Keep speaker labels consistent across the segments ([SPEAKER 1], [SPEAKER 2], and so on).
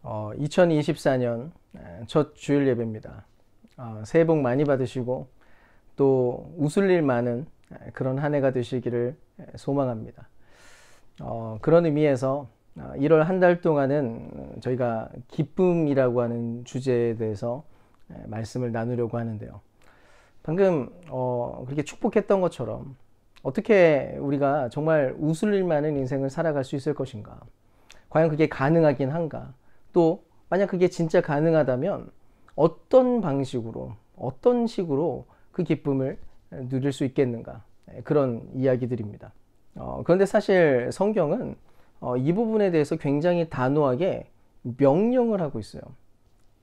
[SPEAKER 1] 2024년 첫 주일 예배입니다. 새해 복 많이 받으시고 또 웃을 일 많은 그런 한 해가 되시기를 소망합니다. 그런 의미에서 1월 한 달 동안은 저희가 기쁨이라고 하는 주제에 대해서 말씀을 나누려고 하는데요. 방금 그렇게 축복했던 것처럼 어떻게 우리가 정말 웃을 일 많은 인생을 살아갈 수 있을 것인가? 과연 그게 가능하긴 한가? 또 만약 그게 진짜 가능하다면 어떤 방식으로, 어떤 식으로 그 기쁨을 누릴 수 있겠는가? 그런 이야기들입니다. 그런데 사실 성경은 이 부분에 대해서 굉장히 단호하게 명령을 하고 있어요.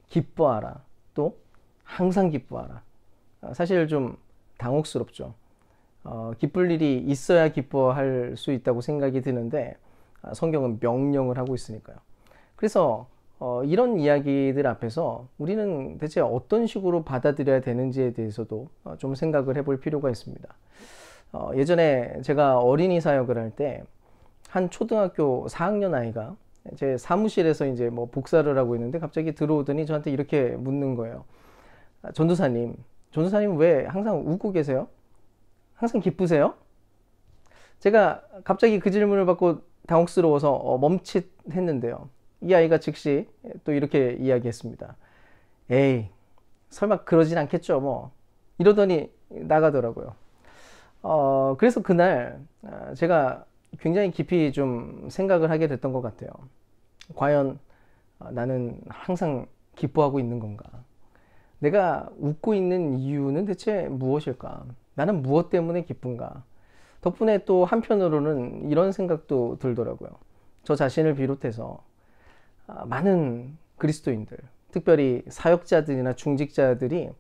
[SPEAKER 1] 기뻐하라. 또 항상 기뻐하라. 사실 좀 당혹스럽죠. 기쁠 일이 있어야 기뻐할 수 있다고 생각이 드는데 성경은 명령을 하고 있으니까요. 그래서 이런 이야기들 앞에서 우리는 대체 어떤 식으로 받아들여야 되는지에 대해서도 좀 생각을 해볼 필요가 있습니다. 예전에 제가 어린이 사역을 할 때 한 초등학교 4학년 아이가 제 사무실에서 이제 뭐 복사를 하고 있는데 갑자기 들어오더니 저한테 이렇게 묻는 거예요. 전도사님 왜 항상 웃고 계세요? 항상 기쁘세요? 제가 갑자기 그 질문을 받고 당혹스러워서 멈칫했는데요. 이 아이가 즉시 또 이렇게 이야기했습니다. 에이, 설마 그러진 않겠죠, 뭐. 이러더니 나가더라고요. 그래서 그날 제가 굉장히 깊이 좀 생각을 하게 됐던 것 같아요. 과연 나는 항상 기뻐하고 있는 건가? 내가 웃고 있는 이유는 대체 무엇일까? 나는 무엇 때문에 기쁜가? 덕분에 또 한편으로는 이런 생각도 들더라고요. 저 자신을 비롯해서 많은 그리스도인들, 특별히 사역자들이나 중직자들이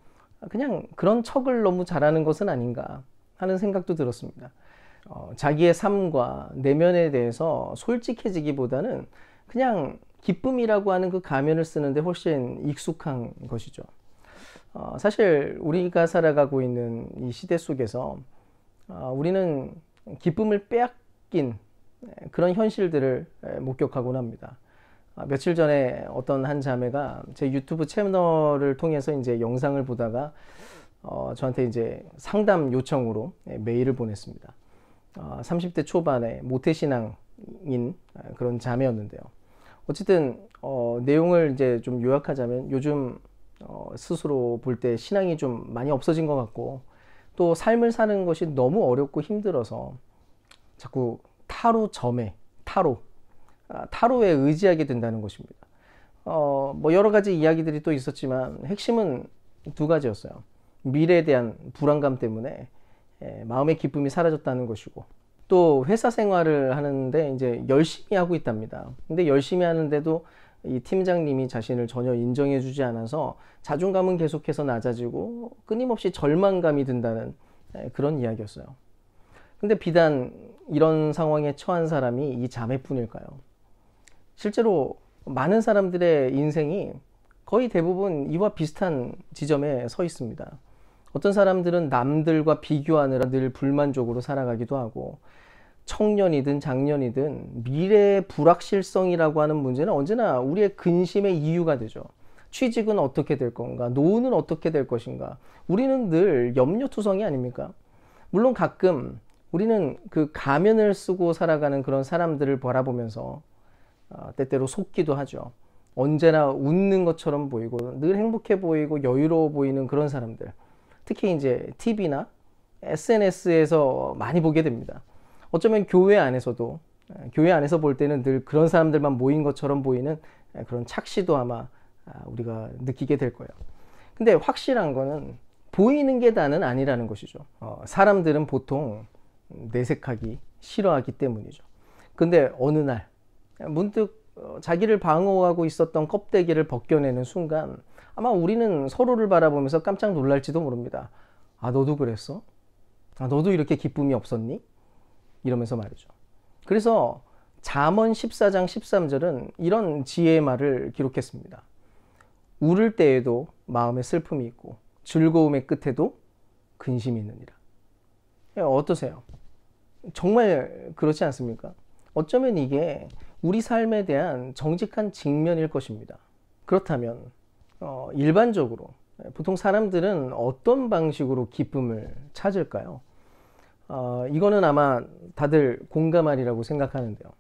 [SPEAKER 1] 그냥 그런 척을 너무 잘하는 것은 아닌가 하는 생각도 들었습니다. 자기의 삶과 내면에 대해서 솔직해지기보다는 그냥 기쁨이라고 하는 그 가면을 쓰는데 훨씬 익숙한 것이죠. 사실 우리가 살아가고 있는 이 시대 속에서 우리는 기쁨을 빼앗긴 그런 현실들을 목격하곤 합니다. 며칠 전에 어떤 한 자매가 제 유튜브 채널을 통해서 이제 영상을 보다가 저한테 이제 상담 요청으로 메일을 보냈습니다. 30대 초반의 모태신앙인 그런 자매였는데요. 어쨌든 내용을 이제 좀 요약하자면 요즘 스스로 볼 때 신앙이 좀 많이 없어진 것 같고 또 삶을 사는 것이 너무 어렵고 힘들어서 자꾸 타로에 의지하게 된다는 것입니다. 뭐 여러 가지 이야기들이 또 있었지만 핵심은 두 가지였어요. 미래에 대한 불안감 때문에 마음의 기쁨이 사라졌다는 것이고 또 회사 생활을 하는데 이제 열심히 하고 있답니다. 근데 열심히 하는데도 이 팀장님이 자신을 전혀 인정해주지 않아서 자존감은 계속해서 낮아지고 끊임없이 절망감이 든다는 그런 이야기였어요. 근데 비단 이런 상황에 처한 사람이 이 자매뿐일까요? 실제로 많은 사람들의 인생이 거의 대부분 이와 비슷한 지점에 서 있습니다. 어떤 사람들은 남들과 비교하느라 늘 불만족으로 살아가기도 하고 청년이든 장년이든 미래의 불확실성이라고 하는 문제는 언제나 우리의 근심의 이유가 되죠. 취직은 어떻게 될 건가? 노후는 어떻게 될 것인가? 우리는 늘 염려투성이 아닙니까? 물론 가끔 우리는 그 가면을 쓰고 살아가는 그런 사람들을 바라보면서 때때로 속기도 하죠. 언제나 웃는 것처럼 보이고 늘 행복해 보이고 여유로워 보이는 그런 사람들. 특히 이제 TV나 SNS에서 많이 보게 됩니다. 어쩌면 교회 안에서도 교회 안에서 볼 때는 늘 그런 사람들만 모인 것처럼 보이는 그런 착시도 아마 우리가 느끼게 될 거예요. 근데 확실한 거는 보이는 게 다는 아니라는 것이죠. 사람들은 보통 내색하기 싫어하기 때문이죠. 근데 어느 날 문득 자기를 방어하고 있었던 껍데기를 벗겨내는 순간 아마 우리는 서로를 바라보면서 깜짝 놀랄지도 모릅니다. 아, 너도 그랬어? 아, 너도 이렇게 기쁨이 없었니? 이러면서 말이죠. 그래서 잠언 14장 13절은 이런 지혜의 말을 기록했습니다. 울을 때에도 마음에 슬픔이 있고 즐거움의 끝에도 근심이 있느니라. 어떠세요? 정말 그렇지 않습니까? 어쩌면 이게 우리 삶에 대한 정직한 직면일 것입니다. 그렇다면 일반적으로 보통 사람들은 어떤 방식으로 기쁨을 찾을까요? 이거는 아마 다들 공감하리라고 생각하는데요.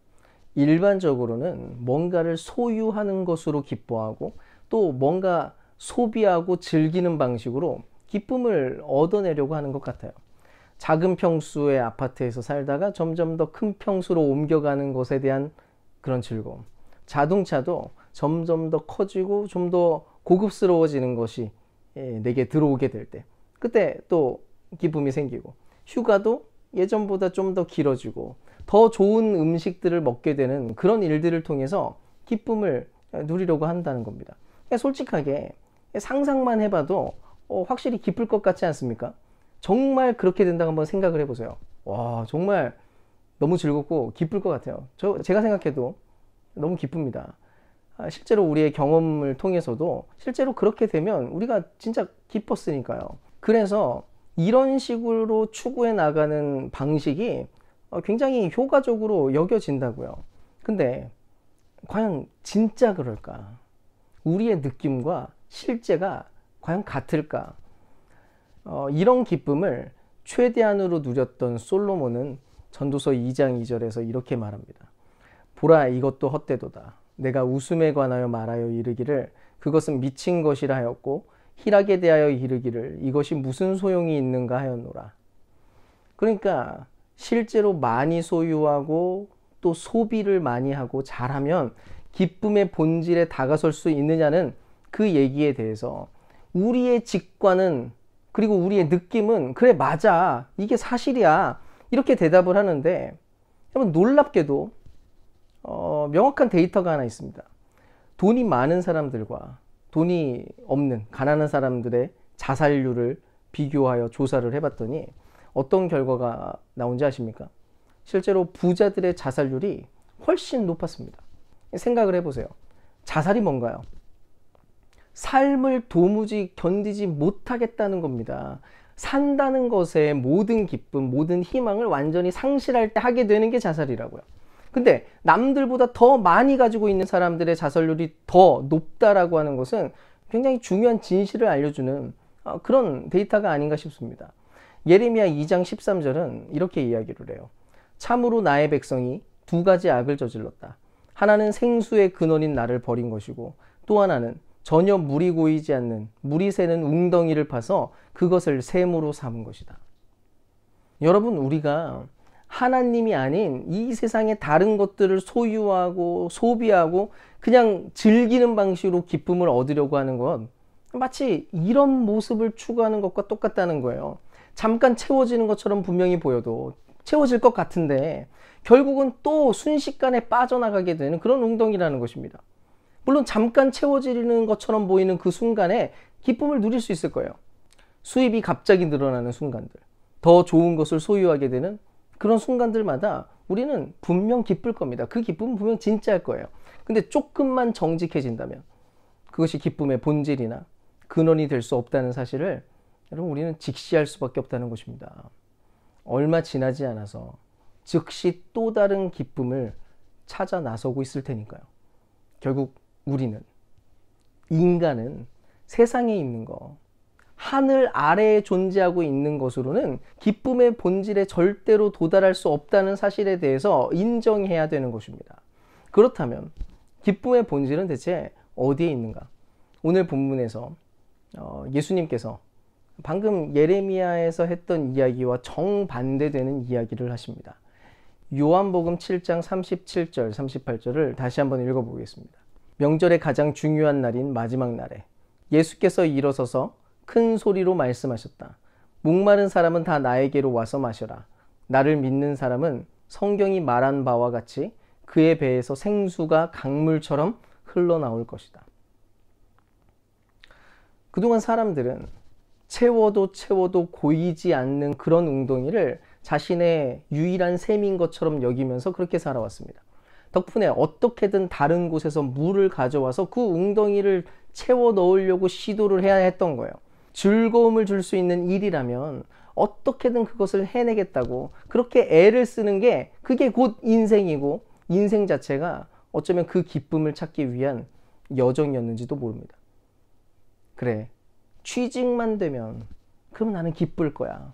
[SPEAKER 1] 일반적으로는 뭔가를 소유하는 것으로 기뻐하고 또 뭔가 소비하고 즐기는 방식으로 기쁨을 얻어내려고 하는 것 같아요. 작은 평수의 아파트에서 살다가 점점 더 큰 평수로 옮겨가는 것에 대한 그런 즐거움. 자동차도 점점 더 커지고 좀 더 고급스러워지는 것이 내게 들어오게 될 때, 그때 또 기쁨이 생기고, 휴가도 예전보다 좀 더 길어지고 더 좋은 음식들을 먹게 되는 그런 일들을 통해서 기쁨을 누리려고 한다는 겁니다. 솔직하게 상상만 해봐도 확실히 기쁠 것 같지 않습니까? 정말 그렇게 된다고 한번 생각을 해보세요. 와, 정말 너무 즐겁고 기쁠 것 같아요. 제가 생각해도 너무 기쁩니다. 실제로 우리의 경험을 통해서도 실제로 그렇게 되면 우리가 진짜 기뻤으니까요. 그래서 이런 식으로 추구해 나가는 방식이 굉장히 효과적으로 여겨진다고요. 근데 과연 진짜 그럴까? 우리의 느낌과 실제가 과연 같을까? 이런 기쁨을 최대한으로 누렸던 솔로몬은 전도서 2장 2절에서 이렇게 말합니다. 보라, 이것도 헛되도다. 내가 웃음에 관하여 말하여 이르기를 그것은 미친 것이라 하였고 희락에 대하여 이르기를 이것이 무슨 소용이 있는가 하였노라. 그러니까 실제로 많이 소유하고 또 소비를 많이 하고 잘하면 기쁨의 본질에 다가설 수 있느냐는 그 얘기에 대해서 우리의 직관은, 그리고 우리의 느낌은 그래, 맞아, 이게 사실이야, 이렇게 대답을 하는데, 여러분 놀랍게도 명확한 데이터가 하나 있습니다. 돈이 많은 사람들과 돈이 없는 가난한 사람들의 자살률을 비교하여 조사를 해봤더니 어떤 결과가 나온지 아십니까? 실제로 부자들의 자살률이 훨씬 높았습니다. 생각을 해보세요. 자살이 뭔가요? 삶을 도무지 견디지 못하겠다는 겁니다. 산다는 것에 모든 기쁨, 모든 희망을 완전히 상실할 때 하게 되는 게 자살이라고요. 근데 남들보다 더 많이 가지고 있는 사람들의 자살률이 더 높다라고 하는 것은 굉장히 중요한 진실을 알려주는 그런 데이터가 아닌가 싶습니다. 예레미야 2장 13절은 이렇게 이야기를 해요. 참으로 나의 백성이 두 가지 악을 저질렀다. 하나는 생수의 근원인 나를 버린 것이고 또 하나는 전혀 물이 고이지 않는 물이 새는 웅덩이를 파서 그것을 샘으로 삼은 것이다. 여러분, 우리가 하나님이 아닌 이 세상의 다른 것들을 소유하고 소비하고 그냥 즐기는 방식으로 기쁨을 얻으려고 하는 건 마치 이런 모습을 추구하는 것과 똑같다는 거예요. 잠깐 채워지는 것처럼 분명히 보여도 채워질 것 같은데 결국은 또 순식간에 빠져나가게 되는 그런 웅덩이라는 것입니다. 물론 잠깐 채워지는 것처럼 보이는 그 순간에 기쁨을 누릴 수 있을 거예요. 수입이 갑자기 늘어나는 순간들, 더 좋은 것을 소유하게 되는 그런 순간들마다 우리는 분명 기쁠 겁니다. 그 기쁨은 분명 진짜일 거예요. 근데 조금만 정직해진다면 그것이 기쁨의 본질이나 근원이 될 수 없다는 사실을 여러분, 우리는 직시할 수밖에 없다는 것입니다. 얼마 지나지 않아서 즉시 또 다른 기쁨을 찾아 나서고 있을 테니까요. 결국 우리는, 인간은 세상에 있는 거, 하늘 아래에 존재하고 있는 것으로는 기쁨의 본질에 절대로 도달할 수 없다는 사실에 대해서 인정해야 되는 것입니다. 그렇다면 기쁨의 본질은 대체 어디에 있는가? 오늘 본문에서 예수님께서 방금 예레미야에서 했던 이야기와 정반대되는 이야기를 하십니다. 요한복음 7장 37절 38절을 다시 한번 읽어보겠습니다. 명절의 가장 중요한 날인 마지막 날에 예수께서 일어서서 큰 소리로 말씀하셨다. 목마른 사람은 다 나에게로 와서 마셔라. 나를 믿는 사람은 성경이 말한 바와 같이 그의 배에서 생수가 강물처럼 흘러나올 것이다. 그동안 사람들은 채워도 고이지 않는 그런 웅덩이를 자신의 유일한 샘인 것처럼 여기면서 그렇게 살아왔습니다. 덕분에 어떻게든 다른 곳에서 물을 가져와서 그 웅덩이를 채워 넣으려고 시도를 해야 했던 거예요. 즐거움을 줄 수 있는 일이라면 어떻게든 그것을 해내겠다고 그렇게 애를 쓰는 게 그게 곧 인생이고 인생 자체가 어쩌면 그 기쁨을 찾기 위한 여정이었는지도 모릅니다. 그래, 취직만 되면 그럼 나는 기쁠 거야.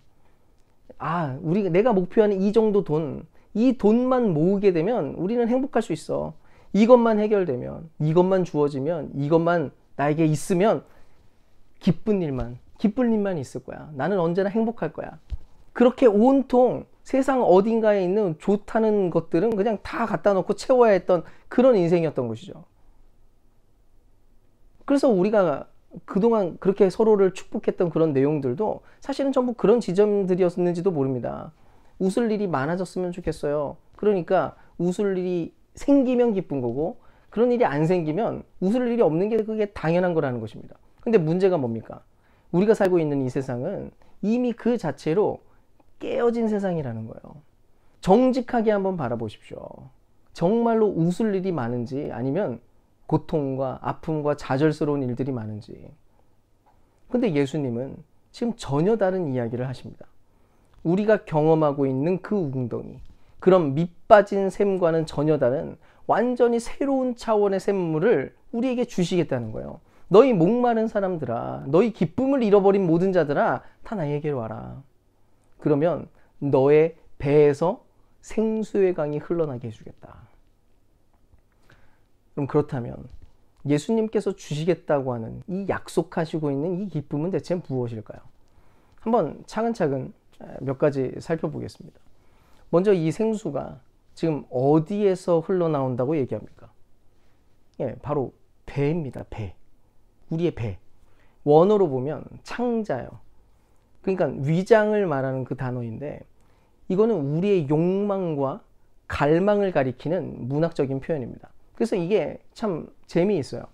[SPEAKER 1] 내가 목표하는 이 정도 이 돈만 모으게 되면 우리는 행복할 수 있어. 이것만 해결되면, 이것만 주어지면, 이것만 나에게 있으면 기쁠 일만 있을 거야. 나는 언제나 행복할 거야. 그렇게 온통 세상 어딘가에 있는 좋다는 것들은 그냥 다 갖다 놓고 채워야 했던 그런 인생이었던 것이죠. 그래서 우리가 그동안 그렇게 서로를 축복했던 그런 내용들도 사실은 전부 그런 지점들이었는지도 모릅니다. 웃을 일이 많아졌으면 좋겠어요. 그러니까 웃을 일이 생기면 기쁜 거고, 그런 일이 안 생기면 웃을 일이 없는 게 그게 당연한 거라는 것입니다. 근데 문제가 뭡니까? 우리가 살고 있는 이 세상은 이미 그 자체로 깨어진 세상이라는 거예요. 정직하게 한번 바라보십시오. 정말로 웃을 일이 많은지, 아니면 고통과 아픔과 좌절스러운 일들이 많은지. 근데 예수님은 지금 전혀 다른 이야기를 하십니다. 우리가 경험하고 있는 그 웅덩이, 그런 밑빠진 샘과는 전혀 다른 완전히 새로운 차원의 샘물을 우리에게 주시겠다는 거예요. 너희 목마른 사람들아, 너희 기쁨을 잃어버린 모든 자들아, 다 나에게로 와라. 그러면 너의 배에서 생수의 강이 흘러나게 해주겠다. 그럼 그렇다면 예수님께서 주시겠다고 하는 이 약속하시고 있는 이 기쁨은 대체 무엇일까요? 한번 차근차근 몇 가지 살펴보겠습니다. 먼저 이 생수가 지금 어디에서 흘러나온다고 얘기합니까? 바로 배입니다. 배. 우리의 배. 원어로 보면 창자요. 그러니까 위장을 말하는 그 단어인데, 이거는 우리의 욕망과 갈망을 가리키는 문학적인 표현입니다. 그래서 이게 참 재미있어요.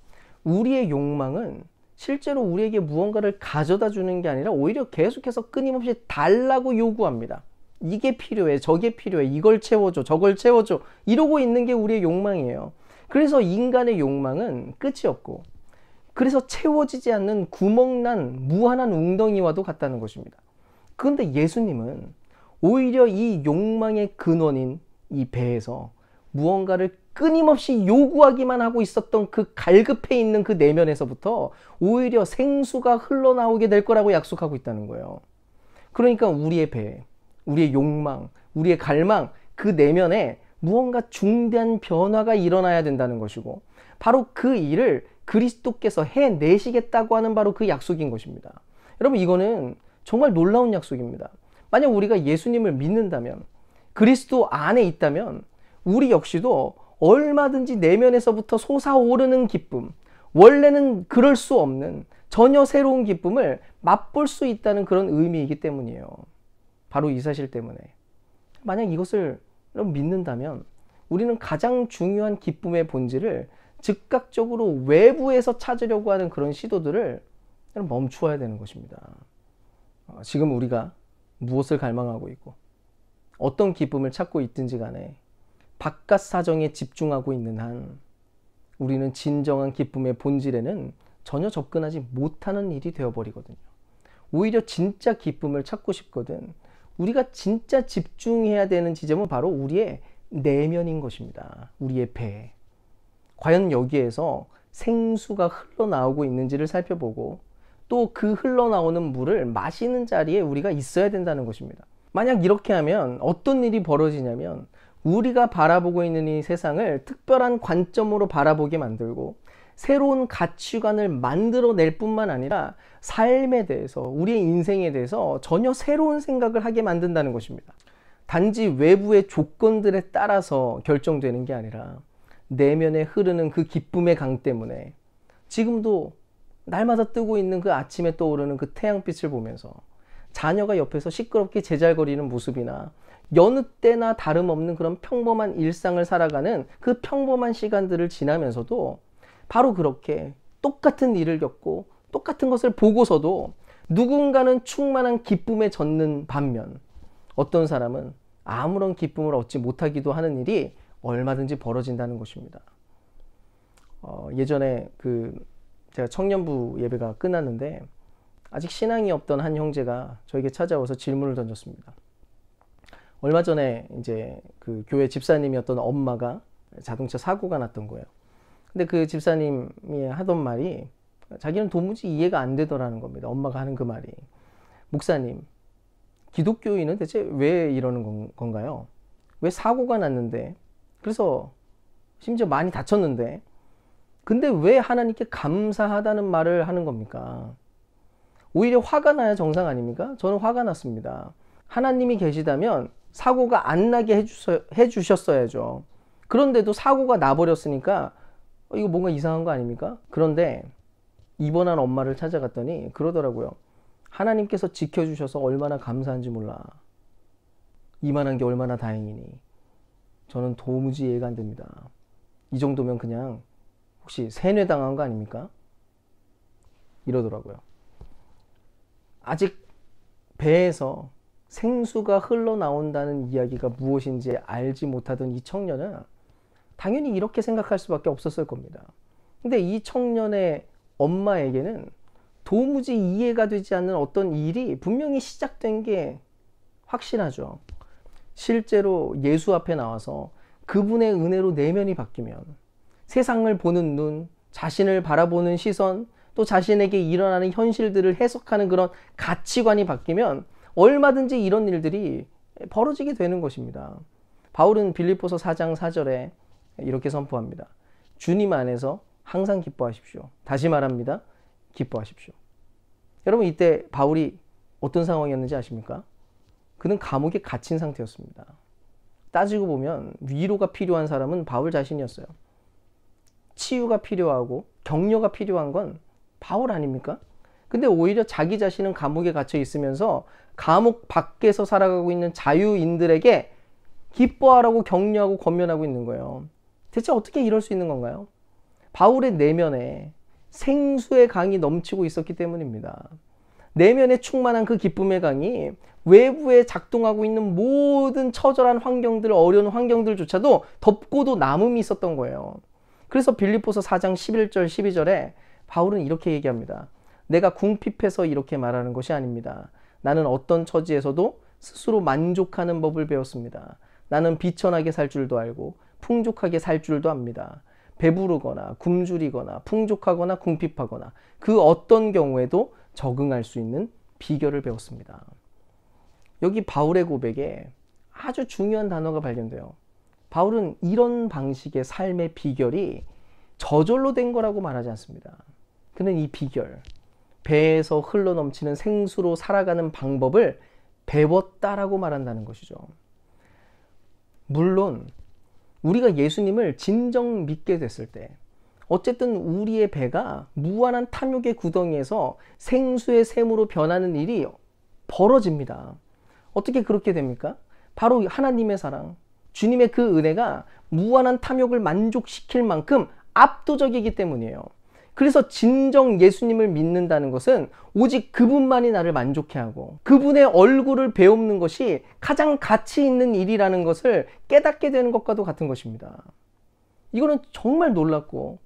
[SPEAKER 1] 우리의 욕망은 실제로 우리에게 무언가를 가져다 주는 게 아니라 오히려 계속해서 끊임없이 달라고 요구합니다. 이게 필요해, 저게 필요해, 이걸 채워줘, 저걸 채워줘, 이러고 있는 게 우리의 욕망이에요. 그래서 인간의 욕망은 끝이 없고, 그래서 채워지지 않는 구멍난 무한한 웅덩이와도 같다는 것입니다. 그런데 예수님은 오히려 이 욕망의 근원인 이 배에서 무언가를 끊임없이 요구하기만 하고 있었던 그 갈급해 있는 그 내면에서부터 오히려 생수가 흘러나오게 될 거라고 약속하고 있다는 거예요. 그러니까 우리의 배, 우리의 욕망, 우리의 갈망, 그 내면에 무언가 중대한 변화가 일어나야 된다는 것이고, 바로 그 일을 그리스도께서 해내시겠다고 하는 바로 그 약속인 것입니다. 여러분, 이거는 정말 놀라운 약속입니다. 만약 우리가 예수님을 믿는다면, 그리스도 안에 있다면 우리 역시도 얼마든지 내면에서부터 솟아오르는 기쁨, 원래는 그럴 수 없는 전혀 새로운 기쁨을 맛볼 수 있다는 그런 의미이기 때문이에요. 바로 이 사실 때문에 만약 이것을 믿는다면 우리는 가장 중요한 기쁨의 본질을 즉각적으로 외부에서 찾으려고 하는 그런 시도들을 멈추어야 되는 것입니다. 지금 우리가 무엇을 갈망하고 있고 어떤 기쁨을 찾고 있든지 간에 바깥 사정에 집중하고 있는 한 우리는 진정한 기쁨의 본질에는 전혀 접근하지 못하는 일이 되어버리거든요. 오히려 진짜 기쁨을 찾고 싶거든 우리가 진짜 집중해야 되는 지점은 바로 우리의 내면인 것입니다. 우리의 배. 과연 여기에서 생수가 흘러나오고 있는지를 살펴보고 또 그 흘러나오는 물을 마시는 자리에 우리가 있어야 된다는 것입니다. 만약 이렇게 하면 어떤 일이 벌어지냐면 우리가 바라보고 있는 이 세상을 특별한 관점으로 바라보게 만들고 새로운 가치관을 만들어낼 뿐만 아니라 삶에 대해서, 우리의 인생에 대해서 전혀 새로운 생각을 하게 만든다는 것입니다. 단지 외부의 조건들에 따라서 결정되는 게 아니라 내면에 흐르는 그 기쁨의 강 때문에 지금도 날마다 뜨고 있는 그 아침에 떠오르는 그 태양빛을 보면서 자녀가 옆에서 시끄럽게 제잘거리는 모습이나 여느 때나 다름없는 그런 평범한 일상을 살아가는 그 평범한 시간들을 지나면서도 바로 그렇게 똑같은 일을 겪고 똑같은 것을 보고서도 누군가는 충만한 기쁨에 젖는 반면 어떤 사람은 아무런 기쁨을 얻지 못하기도 하는 일이 얼마든지 벌어진다는 것입니다. 예전에 제가 청년부 예배가 끝났는데 아직 신앙이 없던 한 형제가 저에게 찾아와서 질문을 던졌습니다. 얼마 전에 이제 그 교회 집사님이었던 엄마가 자동차 사고가 났던 거예요. 근데 그 집사님이 하던 말이 자기는 도무지 이해가 안 되더라는 겁니다. 엄마가 하는 그 말이. 목사님, 기독교인은 대체 왜 이러는 건가요? 왜 사고가 났는데, 그래서 심지어 많이 다쳤는데, 근데 왜 하나님께 감사하다는 말을 하는 겁니까? 오히려 화가 나야 정상 아닙니까? 저는 화가 났습니다. 하나님이 계시다면 사고가 안 나게 해주셨어야죠. 그런데도 사고가 나버렸으니까 이거 뭔가 이상한 거 아닙니까? 그런데 입원한 엄마를 찾아갔더니 그러더라고요. 하나님께서 지켜주셔서 얼마나 감사한지 몰라. 이만한 게 얼마나 다행이니. 저는 도무지 이해가 안 됩니다. 이 정도면 그냥 혹시 세뇌당한 거 아닙니까? 이러더라고요. 아직 배에서 생수가 흘러나온다는 이야기가 무엇인지 알지 못하던 이 청년은 당연히 이렇게 생각할 수밖에 없었을 겁니다. 근데 이 청년의 엄마에게는 도무지 이해가 되지 않는 어떤 일이 분명히 시작된 게 확실하죠. 실제로 예수 앞에 나와서 그분의 은혜로 내면이 바뀌면 세상을 보는 눈, 자신을 바라보는 시선, 또 자신에게 일어나는 현실들을 해석하는 그런 가치관이 바뀌면 얼마든지 이런 일들이 벌어지게 되는 것입니다. 바울은 빌립보서 4장 4절에 이렇게 선포합니다. 주님 안에서 항상 기뻐하십시오. 다시 말합니다. 기뻐하십시오. 여러분, 이때 바울이 어떤 상황이었는지 아십니까? 그는 감옥에 갇힌 상태였습니다. 따지고 보면 위로가 필요한 사람은 바울 자신이었어요. 치유가 필요하고 격려가 필요한 건 바울 아닙니까? 근데 오히려 자기 자신은 감옥에 갇혀 있으면서 감옥 밖에서 살아가고 있는 자유인들에게 기뻐하라고 격려하고 권면하고 있는 거예요. 대체 어떻게 이럴 수 있는 건가요? 바울의 내면에 생수의 강이 넘치고 있었기 때문입니다. 내면에 충만한 그 기쁨의 강이 외부에 작동하고 있는 모든 처절한 환경들, 어려운 환경들조차도 덮고도 남음이 있었던 거예요. 그래서 빌립보서 4장 11절 12절에 바울은 이렇게 얘기합니다. 내가 궁핍해서 이렇게 말하는 것이 아닙니다. 나는 어떤 처지에서도 스스로 만족하는 법을 배웠습니다. 나는 비천하게 살 줄도 알고 풍족하게 살 줄도 압니다. 배부르거나 굶주리거나 풍족하거나 궁핍하거나 그 어떤 경우에도 적응할 수 있는 비결을 배웠습니다. 여기 바울의 고백에 아주 중요한 단어가 발견돼요. 바울은 이런 방식의 삶의 비결이 저절로 된 거라고 말하지 않습니다. 그는 이 비결, 배에서 흘러넘치는 생수로 살아가는 방법을 배웠다라고 말한다는 것이죠. 물론 우리가 예수님을 진정 믿게 됐을 때 어쨌든 우리의 배가 무한한 탐욕의 구덩이에서 생수의 샘으로 변하는 일이 벌어집니다. 어떻게 그렇게 됩니까? 바로 하나님의 사랑, 주님의 그 은혜가 무한한 탐욕을 만족시킬 만큼 압도적이기 때문이에요. 그래서 진정 예수님을 믿는다는 것은 오직 그분만이 나를 만족해 하고 그분의 얼굴을 배우는 것이 가장 가치 있는 일이라는 것을 깨닫게 되는 것과도 같은 것입니다. 이거는 정말 놀랍고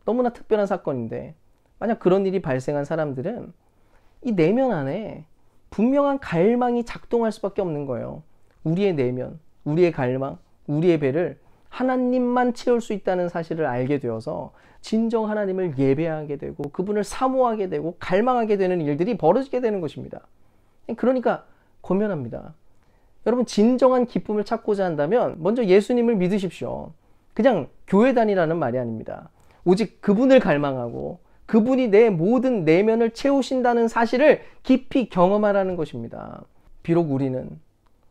[SPEAKER 1] 너무나 특별한 사건인데 만약 그런 일이 발생한 사람들은 이 내면 안에 분명한 갈망이 작동할 수밖에 없는 거예요. 우리의 내면, 우리의 갈망, 우리의 배를 하나님만 채울 수 있다는 사실을 알게 되어서 진정 하나님을 예배하게 되고 그분을 사모하게 되고 갈망하게 되는 일들이 벌어지게 되는 것입니다. 그러니까 권면합니다. 여러분, 진정한 기쁨을 찾고자 한다면 먼저 예수님을 믿으십시오. 그냥 교회 다니라는 말이 아닙니다. 오직 그분을 갈망하고 그분이 내 모든 내면을 채우신다는 사실을 깊이 경험하라는 것입니다. 비록 우리는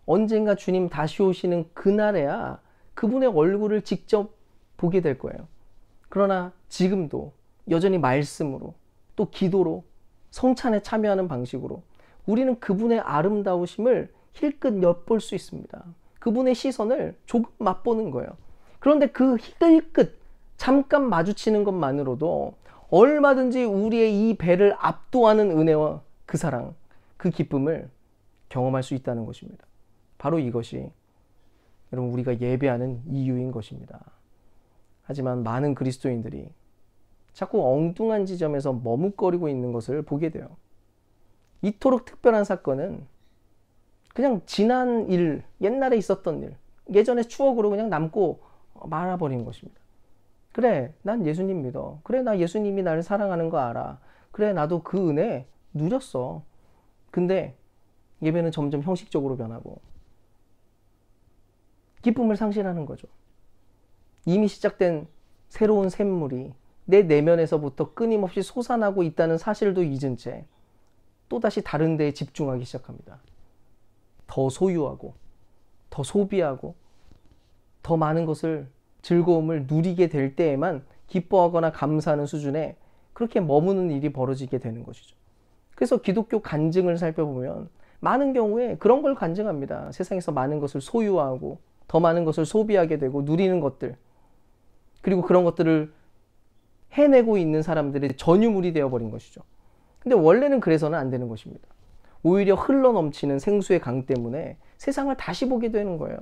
[SPEAKER 1] 언젠가 주님 다시 오시는 그날에야 그분의 얼굴을 직접 보게 될 거예요. 그러나 지금도 여전히 말씀으로 또 기도로 성찬에 참여하는 방식으로 우리는 그분의 아름다우심을 힐끗 엿볼 수 있습니다. 그분의 시선을 조금 맛보는 거예요. 그런데 그 힐끗 잠깐 마주치는 것만으로도 얼마든지 우리의 이 배를 압도하는 은혜와 그 사랑, 그 기쁨을 경험할 수 있다는 것입니다. 바로 이것이 여러분 우리가 예배하는 이유인 것입니다. 하지만 많은 그리스도인들이 자꾸 엉뚱한 지점에서 머뭇거리고 있는 것을 보게 돼요. 이토록 특별한 사건은 그냥 지난 일, 옛날에 있었던 일, 예전의 추억으로 그냥 남고 말아버린 것입니다. 그래, 난 예수님 믿어. 그래, 나 예수님이 나를 사랑하는 거 알아. 그래, 나도 그 은혜 누렸어. 근데 예배는 점점 형식적으로 변하고 기쁨을 상실하는 거죠. 이미 시작된 새로운 샘물이 내 내면에서부터 끊임없이 솟아나고 있다는 사실도 잊은 채 또다시 다른 데에 집중하기 시작합니다. 더 소유하고 더 소비하고 더 많은 것을 즐거움을 누리게 될 때에만 기뻐하거나 감사하는 수준에 그렇게 머무는 일이 벌어지게 되는 것이죠. 그래서 기독교 간증을 살펴보면 많은 경우에 그런 걸 간증합니다. 세상에서 많은 것을 소유하고 더 많은 것을 소비하게 되고 누리는 것들, 그리고 그런 것들을 해내고 있는 사람들의 전유물이 되어버린 것이죠. 근데 원래는 그래서는 안 되는 것입니다. 오히려 흘러넘치는 생수의 강 때문에 세상을 다시 보게 되는 거예요.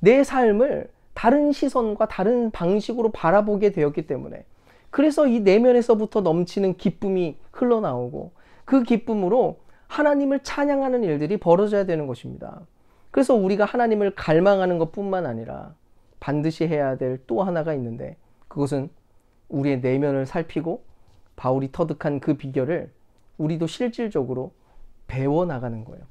[SPEAKER 1] 내 삶을 다른 시선과 다른 방식으로 바라보게 되었기 때문에, 그래서 이 내면에서부터 넘치는 기쁨이 흘러나오고 그 기쁨으로 하나님을 찬양하는 일들이 벌어져야 되는 것입니다. 그래서 우리가 하나님을 갈망하는 것뿐만 아니라 반드시 해야 될 또 하나가 있는데, 그것은 우리의 내면을 살피고 바울이 터득한 그 비결을 우리도 실질적으로 배워나가는 거예요.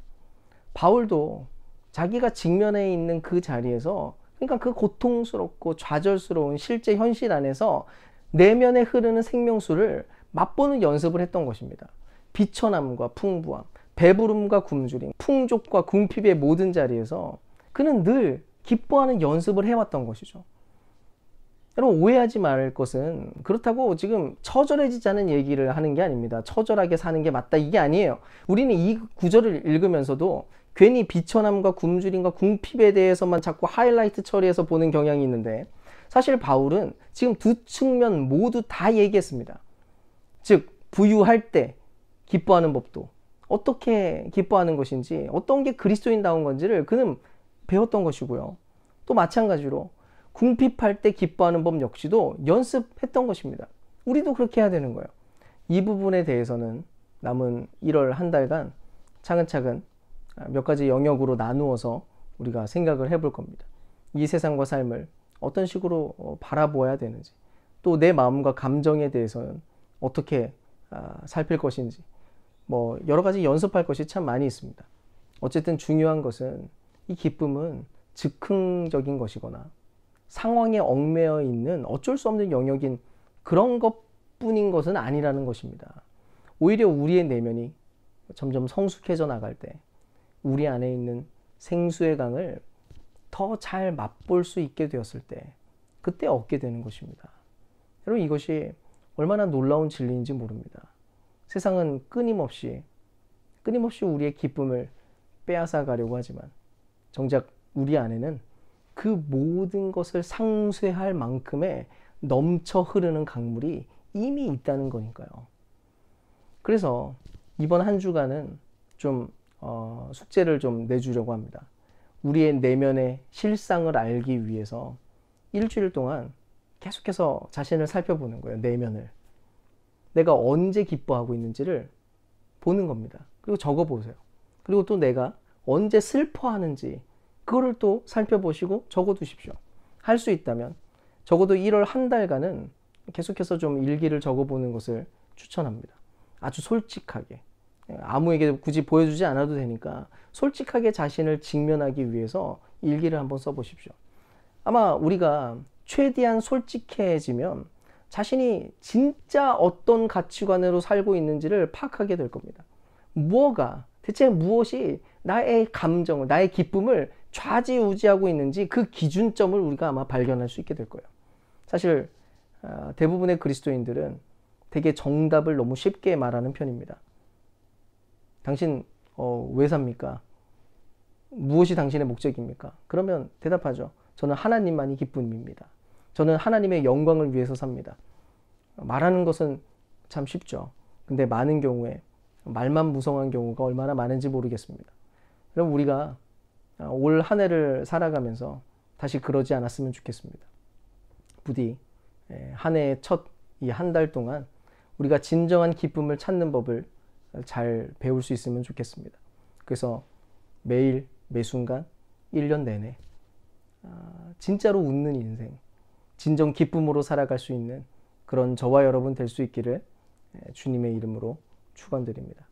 [SPEAKER 1] 바울도 자기가 직면해 있는 그 자리에서, 그러니까 그 고통스럽고 좌절스러운 실제 현실 안에서 내면에 흐르는 생명수를 맛보는 연습을 했던 것입니다. 비천함과 풍부함, 배부름과 굶주림, 풍족과 궁핍의 모든 자리에서 그는 늘 기뻐하는 연습을 해왔던 것이죠. 여러분, 오해하지 말 것은 그렇다고 지금 처절해지자는 얘기를 하는 게 아닙니다. 처절하게 사는 게 맞다, 이게 아니에요. 우리는 이 구절을 읽으면서도 괜히 비천함과 굶주림과 궁핍에 대해서만 자꾸 하이라이트 처리해서 보는 경향이 있는데, 사실 바울은 지금 두 측면 모두 다 얘기했습니다. 즉, 부유할 때 기뻐하는 법도, 어떻게 기뻐하는 것인지, 어떤 게 그리스도인다운 건지를 그는 배웠던 것이고요. 또 마찬가지로 궁핍할 때 기뻐하는 법 역시도 연습했던 것입니다. 우리도 그렇게 해야 되는 거예요. 이 부분에 대해서는 남은 1월 한 달간 차근차근 몇 가지 영역으로 나누어서 우리가 생각을 해볼 겁니다. 이 세상과 삶을 어떤 식으로 바라보아야 되는지, 또 내 마음과 감정에 대해서는 어떻게 살필 것인지, 여러 가지 연습할 것이 참 많이 있습니다. 어쨌든 중요한 것은 이 기쁨은 즉흥적인 것이거나 상황에 얽매여 있는 어쩔 수 없는 영역인 그런 것뿐인 것은 아니라는 것입니다. 오히려 우리의 내면이 점점 성숙해져 나갈 때 우리 안에 있는 생수의 강을 더 잘 맛볼 수 있게 되었을 때, 그때 얻게 되는 것입니다. 여러분, 이것이 얼마나 놀라운 진리인지 모릅니다. 세상은 끊임없이 우리의 기쁨을 빼앗아 가려고 하지만 정작 우리 안에는 그 모든 것을 상쇄할 만큼의 넘쳐 흐르는 강물이 이미 있다는 거니까요. 그래서 이번 한 주간은 좀 숙제를 좀 내주려고 합니다. 우리의 내면의 실상을 알기 위해서 일주일 동안 계속해서 자신을 살펴보는 거예요. 내면을. 내가 언제 기뻐하고 있는지를 보는 겁니다. 그리고 적어보세요. 그리고 또 내가 언제 슬퍼하는지 그거를 또 살펴보시고 적어두십시오. 할 수 있다면 적어도 1월 한 달간은 계속해서 좀 일기를 적어보는 것을 추천합니다. 아주 솔직하게, 아무에게 굳이 보여주지 않아도 되니까 솔직하게 자신을 직면하기 위해서 일기를 한번 써보십시오. 아마 우리가 최대한 솔직해지면 자신이 진짜 어떤 가치관으로 살고 있는지를 파악하게 될 겁니다. 대체 무엇이 나의 감정을, 나의 기쁨을 좌지우지하고 있는지 그 기준점을 우리가 아마 발견할 수 있게 될 거예요. 사실 대부분의 그리스도인들은 되게 정답을 너무 쉽게 말하는 편입니다. 당신 왜 삽니까? 무엇이 당신의 목적입니까? 그러면 대답하죠. 저는 하나님만이 기쁨입니다. 저는 하나님의 영광을 위해서 삽니다. 말하는 것은 참 쉽죠. 근데 많은 경우에 말만 무성한 경우가 얼마나 많은지 모르겠습니다. 그럼 우리가 올 한 해를 살아가면서 다시 그러지 않았으면 좋겠습니다. 부디 한 해의 첫 이 한 달 동안 우리가 진정한 기쁨을 찾는 법을 잘 배울 수 있으면 좋겠습니다. 그래서 매일, 매 순간, 1년 내내 진짜로 웃는 인생, 진정 기쁨으로 살아갈 수 있는 그런 저와 여러분 될 수 있기를 주님의 이름으로 축원드립니다.